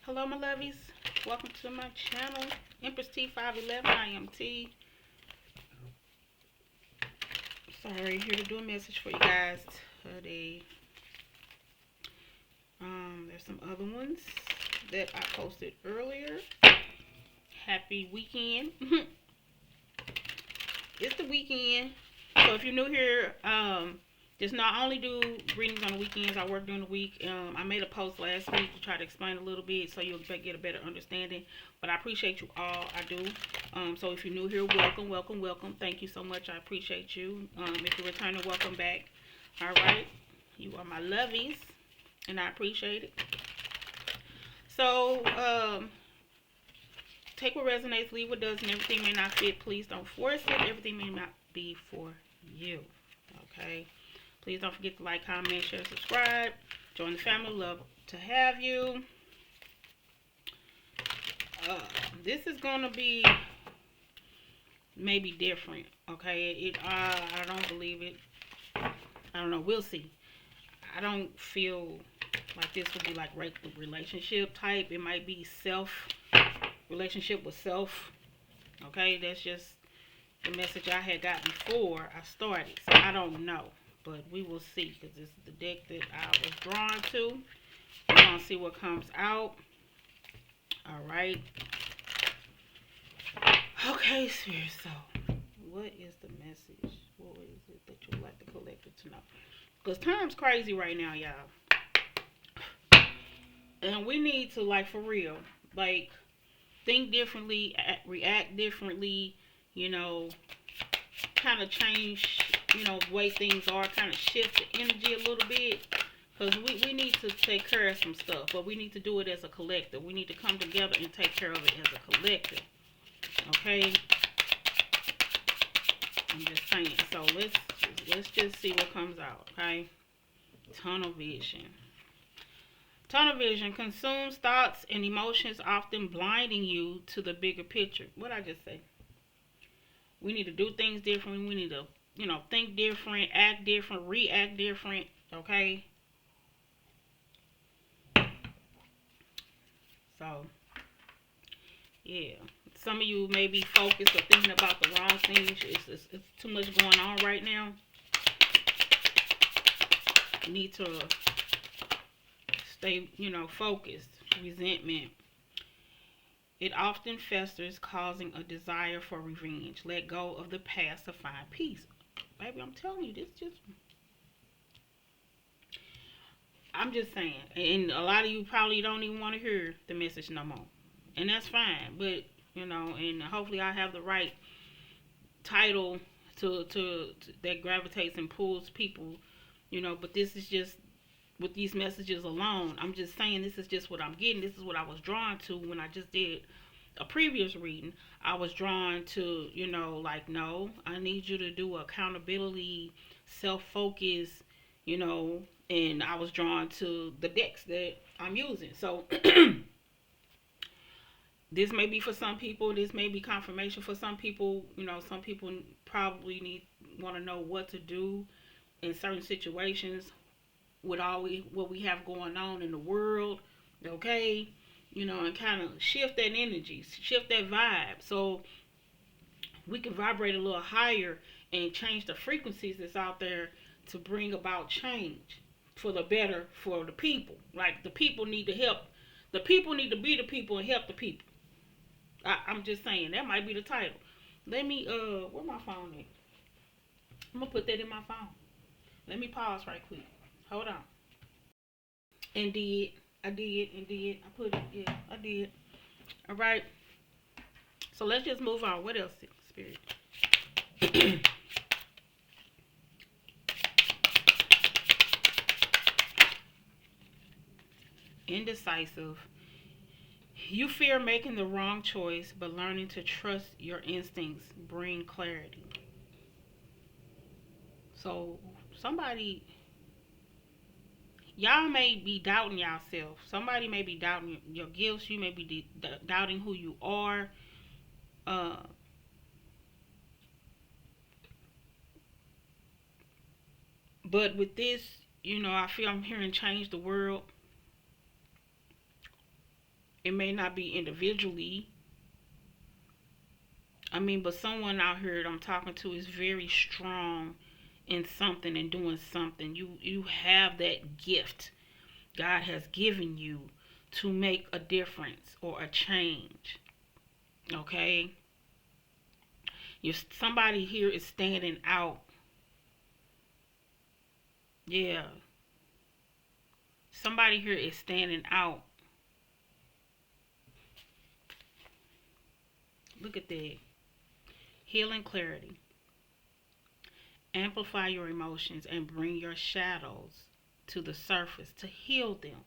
Hello, my lovies. Welcome to my channel, Empress T511. I am T. Sorry, here to do a message for you guys today. There's some other ones that I posted earlier. Happy weekend. It's the weekend. So if you're new here, just not only do readings on the weekends, I work during the week. I made a post last week to try to explain a little bit so you'll get a better understanding. But I appreciate you all. I do. So if you're new here, welcome, welcome, welcome. Thank you so much. I appreciate you. If you're returning, welcome back. All right. You are my lovies, and I appreciate it. So, take what resonates, leave what doesn't. Everything may not fit. Please don't force it. Everything may not be for you. Okay? Please don't forget to like, comment, share, subscribe. Join the family. Love to have you. This is going to be maybe different. Okay? I don't believe it. I don't know. We'll see. I don't feel like this would be like relationship type. It might be relationship with self. Okay? That's just the message I had got before I started. So I don't know. But we will see, because this is the deck that I was drawn to. We're going to see what comes out. Alright. Okay, Spirit. So, what is the message? What is it that you would like the collective to know? Because time's crazy right now, y'all. And we need to, like, for real, like, think differently, react differently, kind of change, the way things are, kind of shift the energy a little bit. Because we need to take care of some stuff, but we need to do it as a collective. We need to come together and take care of it as a collective. Okay? I'm just saying. So let's just see what comes out, okay? Tunnel vision. Tunnel vision consumes thoughts and emotions, often blinding you to the bigger picture. What I just say? We need to do things differently. We need to, think different, act different, react different, okay? So, yeah. Some of you may be focused or thinking about the wrong things. It's too much going on right now. You need to stay, focused. Resentment. It often festers, causing a desire for revenge. Let go of the past to find peace. Baby, I'm telling you, I'm just saying. And a lot of you probably don't even want to hear the message no more. And that's fine. But, and hopefully I have the right title to that gravitates and pulls people, but this is just, with these messages alone, I'm just saying this is just what I'm getting. This is what I was drawn to when I just did a previous reading. I was drawn to, no, I need you to do accountability, self-focus, and I was drawn to the decks that I'm using. So this may be for some people. This may be confirmation for some people. Some people probably want to know what to do in certain situations with what we have going on in the world, okay? And kind of shift that energy, shift that vibe, so we can vibrate a little higher and change the frequencies that's out there to bring about change for the better for the people. Like, the people need to help. The people need to be the people and help the people. I'm just saying, that might be the title. Let me, where my phone at? I'm gonna put that in my phone. Let me pause right quick. Hold on. And did. I did and did. I put it. Yeah, I did. All right. So let's just move on. What else, Spirit? Indecisive. You fear making the wrong choice, but learning to trust your instincts bring clarity. So somebody, y'all may be doubting yourself. Somebody may be doubting your gifts. You may be doubting who you are. Uh, but with this, I feel I'm hearing change the world. It may not be individually. I mean, but someone out here that I'm talking to is very strong in something and doing something. You have that gift God has given you to make a difference or a change. Okay? You somebody here is standing out. Yeah. Somebody here is standing out. Look at that. Healing clarity. Amplify your emotions and bring your shadows to the surface to heal them.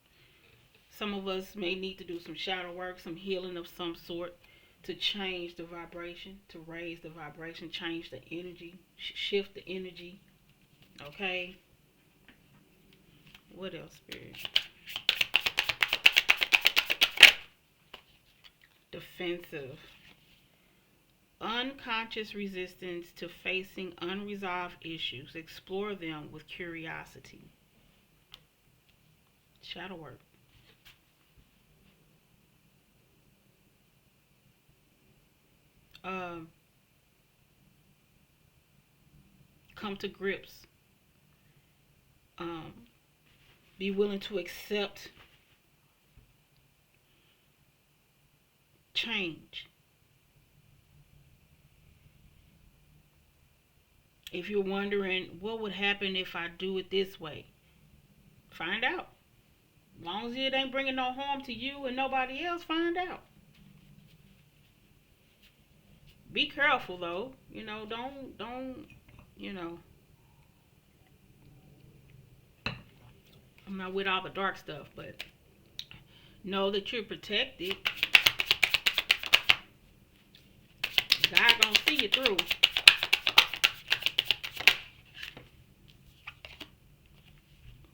Some of us may need to do some shadow work, some healing of some sort to change the vibration, to raise the vibration, change the energy, shift the energy. Okay? What else, Spirit? Defensive. Unconscious resistance to facing unresolved issues. Explore them with curiosity. Shadow work. Um, Come to grips. Um, be willing to accept change. If you're wondering what would happen if I do it this way, find out. As long as it ain't bringing no harm to you and nobody else, find out. Be careful though. Don't. You know, I'm not with all the dark stuff, but know that you're protected. God gonna see you through.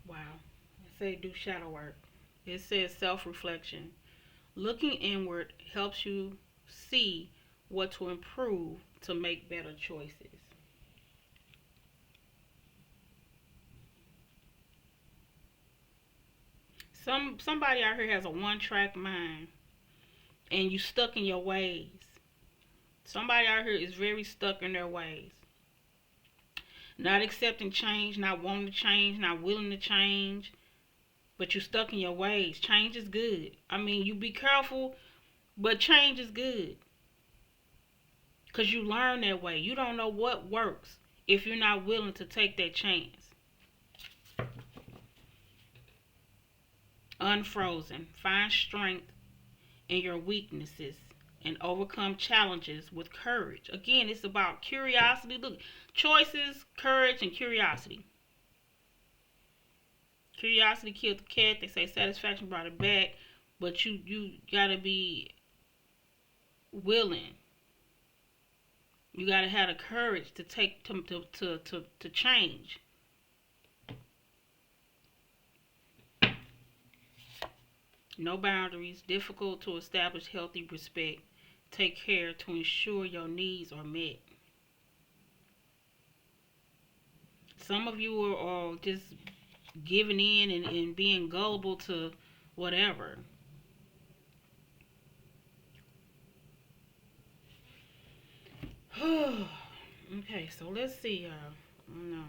Wow. I say do shadow work. It says self-reflection. Looking inward helps you see what to improve to make better choices. Somebody out here has a one-track mind and you stuck in your ways. Somebody out here is very stuck in their ways. Not accepting change, not wanting to change, not willing to change, but you stuck in your ways. Change is good. I mean, you be careful, but change is good. Because you learn that way. You don't know what works if you're not willing to take that chance. Unfrozen. Find strength in your weaknesses and overcome challenges with courage. Again, it's about curiosity. Look, choices, courage, and curiosity. Curiosity killed the cat. They say satisfaction brought it back. But you gotta be willing. You gotta have the courage to take to change. No boundaries. Difficult to establish healthy respect. Take care to ensure your needs are met. Some of you are just giving in and being gullible to whatever. Okay, so let's see, y'all. No,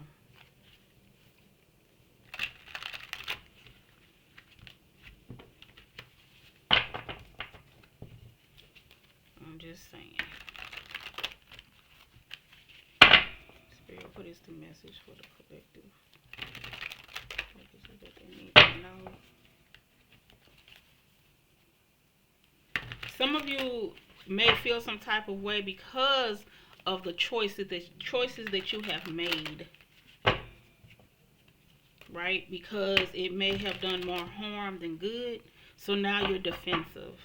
I'm just saying. Spirit, what is the message for the collective? What is it that they need to know? Some of you may feel some type of way because of the choices that you have made, right? Because it may have done more harm than good. So now you're defensive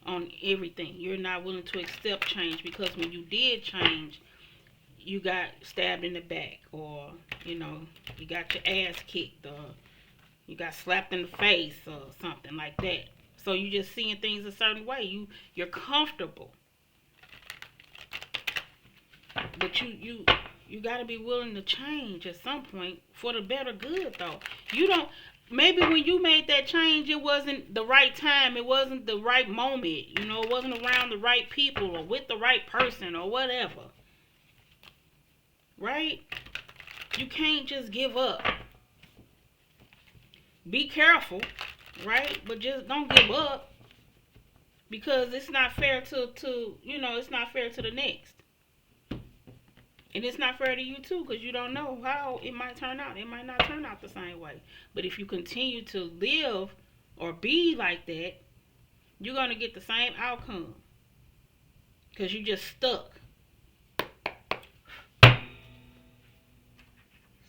on everything. You're not willing to accept change because when you did change, you got stabbed in the back, or you got your ass kicked, or you got slapped in the face, or something like that. So you just seeing things a certain way. You're comfortable, but you got to be willing to change at some point for the better good. Though you don't, maybe when you made that change, it wasn't the right time. It wasn't the right moment. You know, it wasn't around the right people or with the right person or whatever. Right? You can't just give up. Be careful, right? But just don't give up because it's not fair to it's not fair to the next. And it's not fair to you too because you don't know how it might turn out. It might not turn out the same way. But if you continue to live or be like that, you're going to get the same outcome because you just stuck.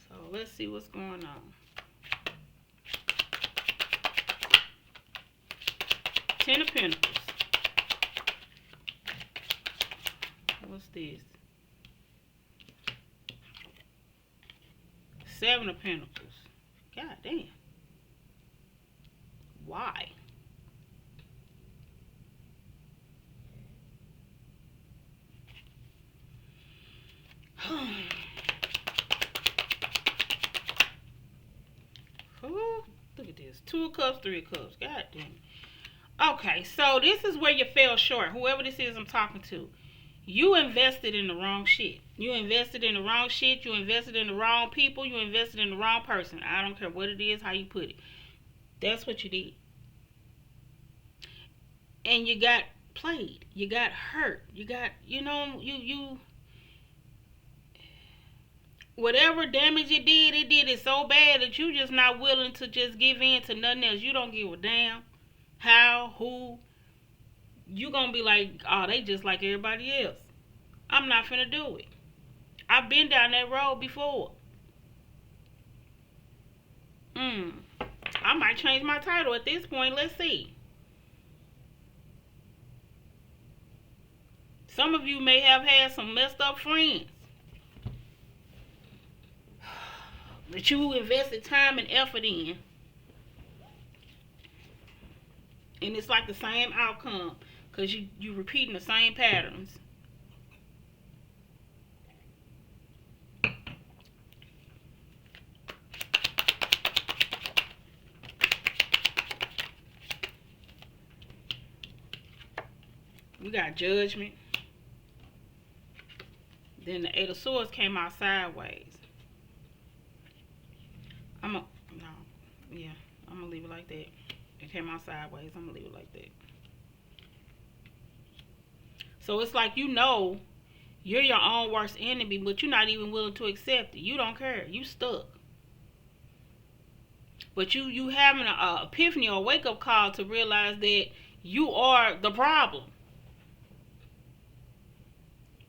So let's see what's going on. Ten of Pentacles. What's this? Seven of Pentacles. God damn. Why? Ooh, look at this. Two of Cups, Three of Cups. God damn. Okay, so this is where you fell short. Whoever this is I'm talking to. You invested in the wrong shit. You invested in the wrong shit. You invested in the wrong people. You invested in the wrong person. I don't care what it is, how you put it. That's what you did. And you got played. You got hurt. You got, you whatever damage it did it so bad that you just not willing to just give in to nothing else. You don't give a damn how, who. You gonna be like, oh, they just like everybody else. I'm not finna do it. I've been down that road before. I might change my title at this point. Let's see. Some of you may have had some messed up friends that you invested time and effort in. And it's like the same outcome because you repeating the same patterns. We got Judgment. Then the Eight of Swords came out sideways. I'm gonna leave it like that. It came out sideways. I'm gonna leave it like that. So it's like you're your own worst enemy, but you're not even willing to accept it. You don't care. You stuck. But you having an epiphany or wake up call to realize that you are the problem.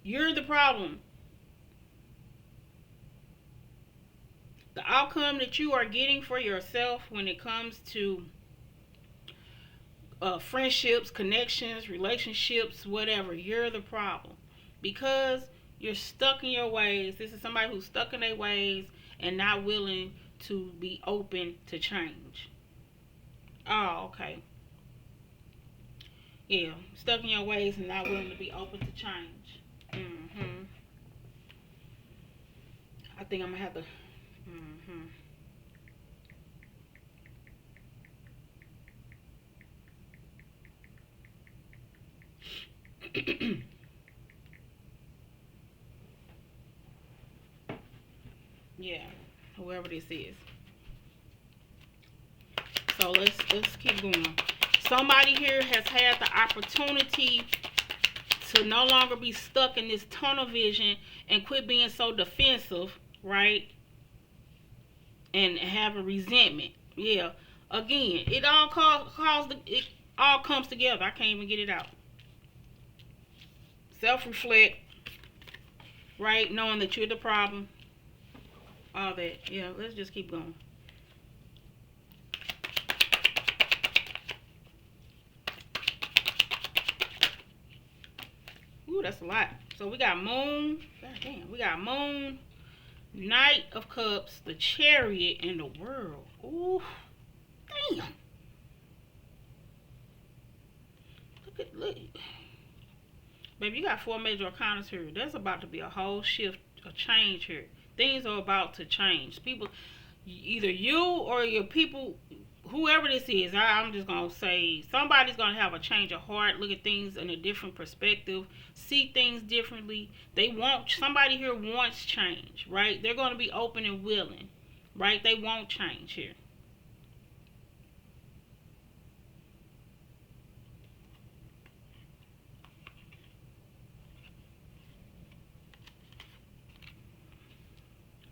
You're the problem. The outcome that you are getting for yourself when it comes to friendships, connections, relationships, whatever, you're the problem. Because you're stuck in your ways. This is somebody who's stuck in their ways and not willing to be open to change. Oh, okay. Yeah, stuck in your ways and not willing to be open to change. I think I'm going to have to... Yeah, whoever this is. So let's keep going. Somebody here has had the opportunity to no longer be stuck in this tunnel vision and quit being so defensive, right? And having resentment. Yeah. Again, it all it all comes together. I can't even get it out. Self-reflect, right? Knowing that you're the problem. All that. Yeah, let's just keep going. Ooh, that's a lot. So we got Moon. God damn. We got Moon, Knight of Cups, the Chariot, and the World. Ooh. Damn. Look. Baby, you got 4 major arcanas here. There's about to be a whole shift, a change here. Things are about to change. People, Either you or your people, whoever this is, I'm just gonna say somebody's gonna have a change of heart, look at things in a different perspective, see things differently. They want somebody here wants change, right? They're gonna be open and willing, right? They want change here.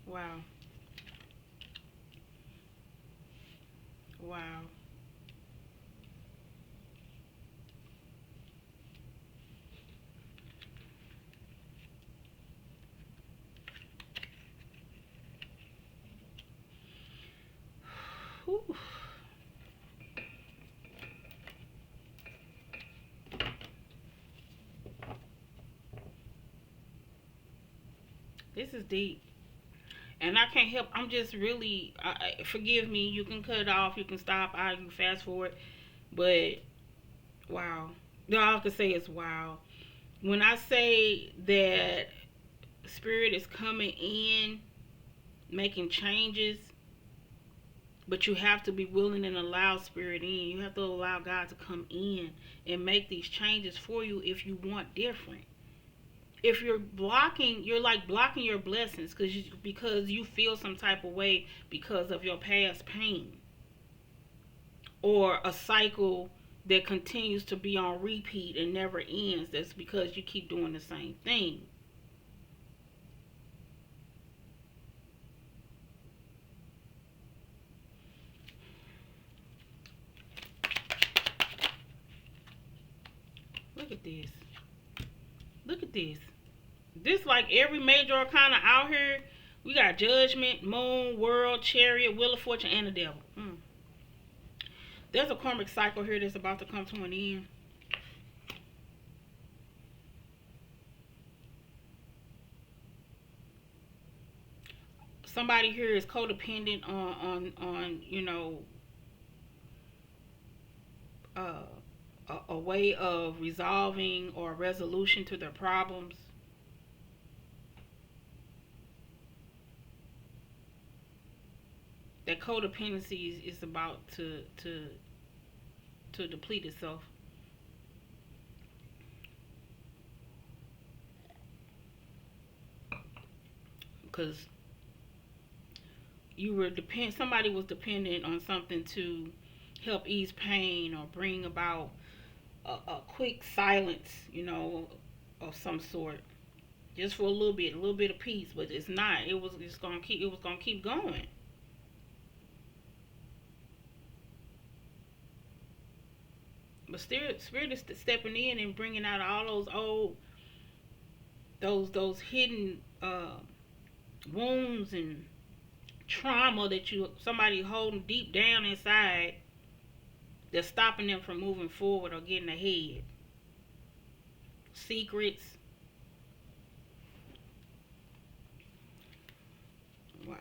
Wow, wow. Whew. This is deep. And I can't help. I'm just really. Forgive me. You can cut it off. You can stop. You can fast forward. But wow. All I can say is wow. When I say that spirit is coming in, making changes, but you have to be willing and allow spirit in. You have to allow God to come in and make these changes for you if you want different. If you're blocking, you're like blocking your blessings because you feel some type of way because of your past pain or a cycle that continues to be on repeat and never ends. That's because you keep doing the same thing. Look at this. Look at this. This like every major arcana out here. We got Judgment, Moon, World, Chariot, Wheel of Fortune, and the Devil. There's a karmic cycle here that's about to come to an end. Somebody here is codependent on uh, a way of resolving or resolution to their problems. That codependency is about to deplete itself. Because somebody was dependent on something to help ease pain or bring about a quick silence, of some sort, just for a little bit of peace. But it's not. It was gonna keep going. But spirit is stepping in and bringing out all those old, those hidden wounds and trauma that somebody holding deep down inside that's stopping them from moving forward or getting ahead. Secrets. Wow.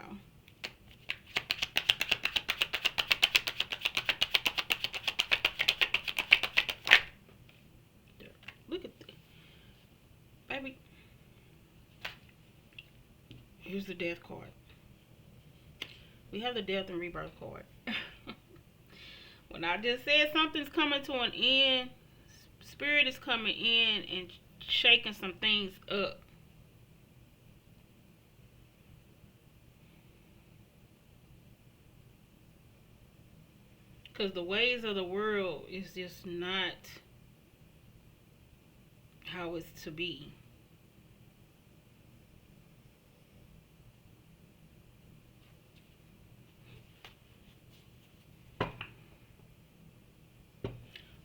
Look at this. Baby. Here's the death card. We have the death and rebirth card. When I just said something's coming to an end, spirit is coming in and shaking some things up. Because the ways of the world is just not how it's to be.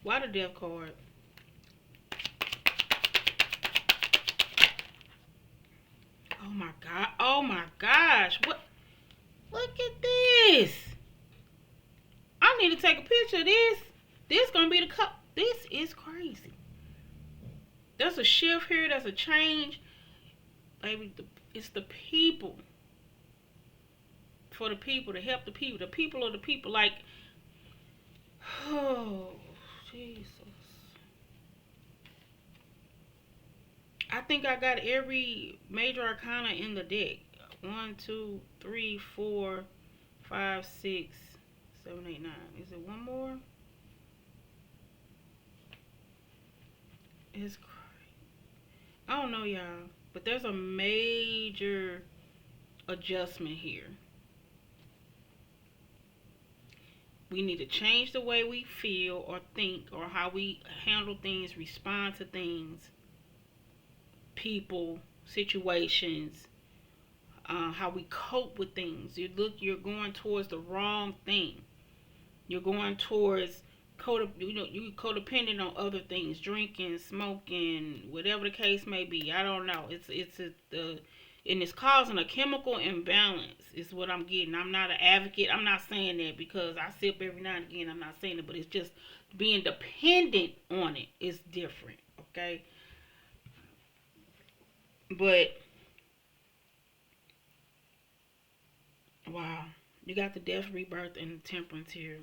Why the death card? Oh my god. Oh my gosh. What? Look at this. I need to take a picture of this. This gonna be the cup. This is crazy. There's a shift here. There's a change. Baby, it's the people. For the people, to help the people. The people are the people. Like, oh, Jesus. I think I got every major arcana in the deck. One, two, three, four, 5, 6, 7, 8, 9. Is it one more? It's I don't know, y'all, but there's a major adjustment here. We need to change the way we feel or think or how we handle things, respond to things, people, situations, how we cope with things. You're going towards the wrong thing. You're going towards you codependent on other things, drinking, smoking, whatever the case may be. I don't know. And it's causing a chemical imbalance. Is what I'm getting. I'm not an advocate. I'm not saying that because I sip every now and again. I'm not saying it, but it's just being dependent on it is different. Okay, but wow, you got the death, rebirth, and the temperance here.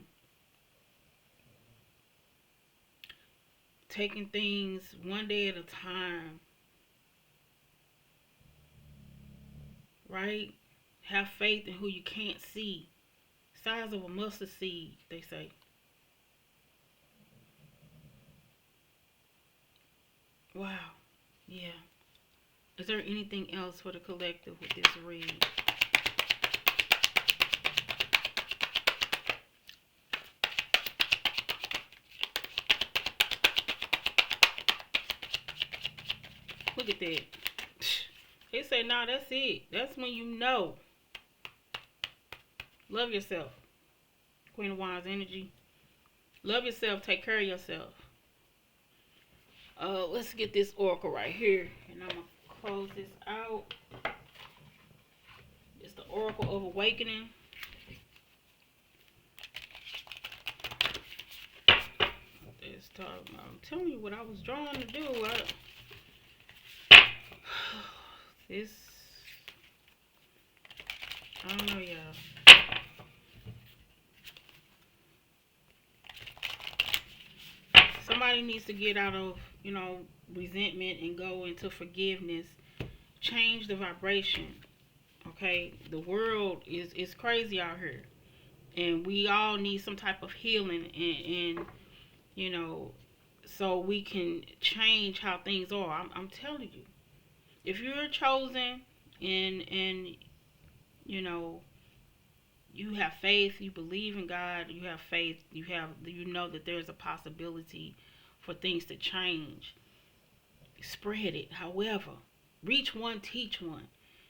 Taking things one day at a time, right? Have faith in who you can't see. Size of a mustard seed, they say. Wow. Yeah. Is there anything else for the collective with this read? Look at that. They say, nah, that's it. That's when you know. Love yourself. Queen of Wands energy. Love yourself. Take care of yourself. Let's get this oracle right here. And I'm going to close this out. It's the Oracle of Awakening. I'm telling you what I was drawn to do. This, I don't know, y'all. Somebody needs to get out of, resentment and go into forgiveness. Change the vibration. Okay, the world is crazy out here, and we all need some type of healing, and so we can change how things are. I'm telling you, if you're chosen, and you know you have faith, you believe in God, you have faith, you know that there's a possibility for things to change. Spread it. However, reach one, teach one.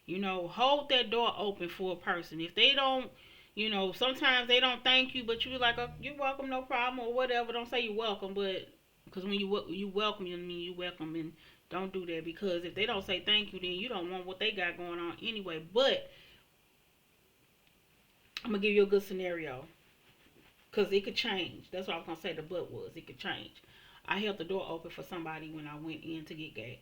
Hold that door open for a person. If they don't, sometimes they don't thank you, but you're like, oh, you're welcome, no problem, or whatever. Don't say you're welcome, but because when you welcome, you mean you welcome, and don't do that, because if they don't say thank you, then you don't want what they got going on anyway. But I'm gonna give you a good scenario, because it could change. That's what I was gonna say. The but was it could change. I held the door open for somebody when I went in to get gas,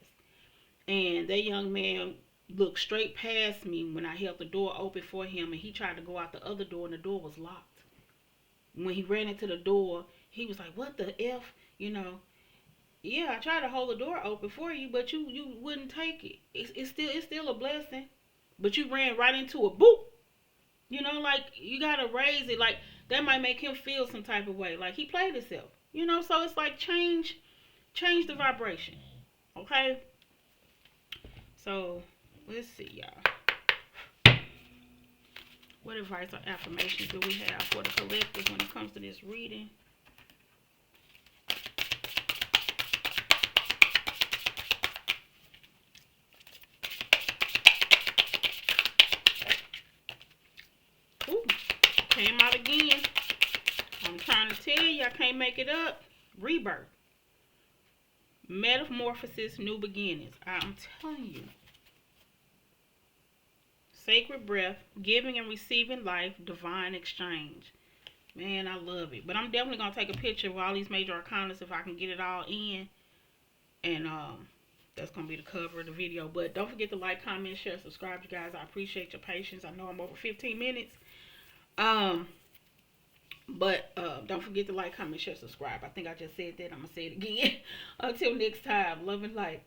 and that young man looked straight past me when I held the door open for him, and he tried to go out the other door, and the door was locked. When he ran into the door, he was like, "What the f?" You know. Yeah, I tried to hold the door open for you, but you wouldn't take it. It's still a blessing, but you ran right into a boop. Like you gotta raise it. Like that might make him feel some type of way. Like he played himself. So it's like change the vibration. Okay. So let's see, y'all. What advice or affirmations do we have for the collective when it comes to this reading? Ooh, came out again. I'm trying to tell you, I can't make it up. Rebirth. Metamorphosis, new beginnings. I'm telling you. Sacred breath, giving and receiving life, divine exchange. Man, I love it. But I'm definitely going to take a picture of all these major arcanas if I can get it all in. And that's going to be the cover of the video. But don't forget to like, comment, share, subscribe, you guys. I appreciate your patience. I know I'm over 15 minutes. But don't forget to like, comment, share, subscribe. I think I just said that. I'm going to say it again. Until next time, love and light.